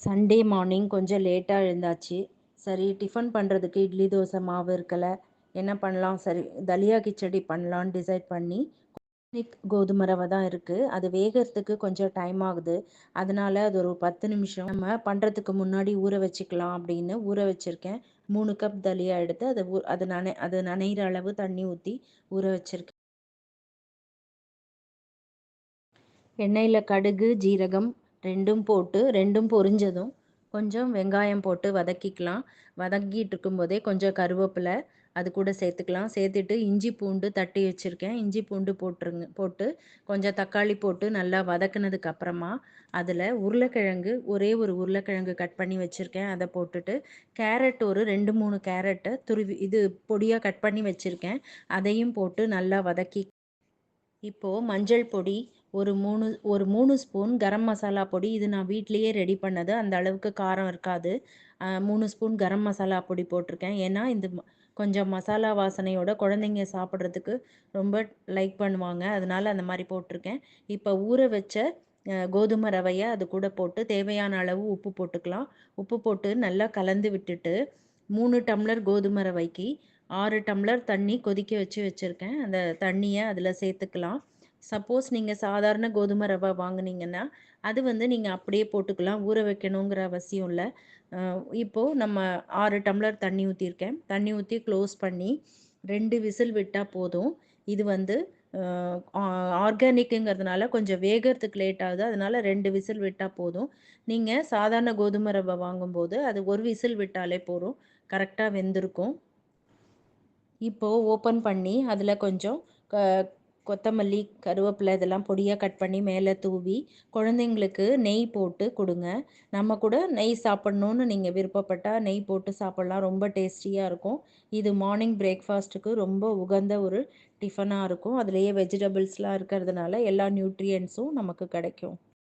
Sunday morning கொஞ்சம் லேட்டாக எழுந்தாச்சு. சரி டிஃபன் பண்ணுறதுக்கு இட்லி தோசை மாவு இருக்கலை, என்ன பண்ணலாம், சரி தலியா கிச்சடி பண்ணலான்னு டிசைட் பண்ணி கோதுமை ரவை தான் இருக்குது, அது வேகிறதுக்கு கொஞ்சம் டைம் ஆகுது. அதனால அது ஒரு 10 நிமிஷம் நம்ம பண்ணுறதுக்கு முன்னாடி ஊற வச்சுக்கலாம் அப்படின்னு ஊற வச்சுருக்கேன். 3 கப் தலியா எடுத்து அது நனைகிற அளவு தண்ணி ஊற்றி ஊற வச்சுருக்கேன். எண்ணெயில் கடுகு ஜீரகம் ரெண்டும் போட்டு ரெண்டும் பொரிஞ்சதும் கொஞ்சம் வெங்காயம் போட்டு வதக்கிக்கலாம். வதக்கிட்டு இருக்கும்போதே கொஞ்சம் கருவேப்பிலை அது கூட சேர்த்துக்கலாம். சேர்த்துட்டு இஞ்சி பூண்டு தட்டி வச்சுருக்கேன், இஞ்சி பூண்டு போட்டு கொஞ்சம் தக்காளி போட்டு நல்லா வதக்குனதுக்கு அப்புறமா அதில் உருளைக்கிழங்கு, ஒரே ஒரு உருளைக்கிழங்கு கட் பண்ணி வச்சுருக்கேன், அதை போட்டுட்டு கேரட் ஒரு 2-3 கேரட்டை பொடியாக கட் பண்ணி வச்சுருக்கேன், அதையும் போட்டு நல்லா வதக்கி இப்போது மஞ்சள் பொடி ஒரு 3 ஸ்பூன், கரம் மசாலா பொடி, இது நான் வீட்லேயே ரெடி பண்ணது, அந்த அளவுக்கு காரம் இருக்காது. 3 ஸ்பூன் கரம் மசாலா பொடி போட்டிருக்கேன். ஏன்னா கொஞ்சம் மசாலா வாசனையோட குழந்தைங்க சாப்பிட்றதுக்கு ரொம்ப லைக் பண்ணுவாங்க, அதனால அந்த மாதிரி போட்டிருக்கேன். இப்போ ஊற வச்ச கோதுமை ரவையை அது கூட போட்டு தேவையான அளவு உப்பு போட்டுக்கலாம். உப்பு போட்டு நல்லா கலந்து விட்டுட்டு 3 டம்ளர் கோதுமை ரவைக்கு 6 டம்ளர் தண்ணி கொதிக்க வச்சுருக்கேன், அந்த தண்ணியை அதில் சேர்த்துக்கலாம். சப்போஸ் நீங்கள் சாதாரண கோதுமை ரவை வாங்குனீங்கன்னா அது நீங்கள் அப்படியே போட்டுக்கலாம், ஊற வைக்கணுங்கிற அவசியம் இல்லை. இப்போது நம்ம 6 டம்ளர் தண்ணி ஊற்றிருக்கேன், தண்ணி ஊற்றி க்ளோஸ் பண்ணி 2 விசில் விட்டால் போதும். இது ஆர்கானிக்குங்கிறதுனால கொஞ்சம் வேகிறதுக்கு லேட் ஆகுது, அதனால் 2 விசில் விட்டால் போதும். நீங்கள் சாதாரண கோதுமை ரவை வாங்கும்போது அது 1 விசில் விட்டாலே போதும், கரெக்டாக வெந்திருக்கும். இப்போது ஓப்பன் பண்ணி அதில் கொஞ்சம் கொத்தமல்லி, கருவேப்பிலை இதெல்லாம் பொடியாக கட் பண்ணி மேலே தூவி குழந்தைங்களுக்கு நெய் போட்டு கொடுங்க. நம்ம கூட நெய் சாப்பிட்ணுன்னு நீங்கள் விருப்பப்பட்டால் நெய் போட்டு சாப்பிட்லாம், ரொம்ப டேஸ்டியாக இருக்கும். இது மார்னிங் பிரேக்ஃபாஸ்ட்டுக்கு ரொம்ப உகந்த ஒரு டிஃபனாக இருக்கும். அதுலேயே வெஜிடபிள்ஸ்லாம் இருக்கிறதுனால எல்லா நியூட்ரியன்ஸும் நமக்கு கிடைக்கும்.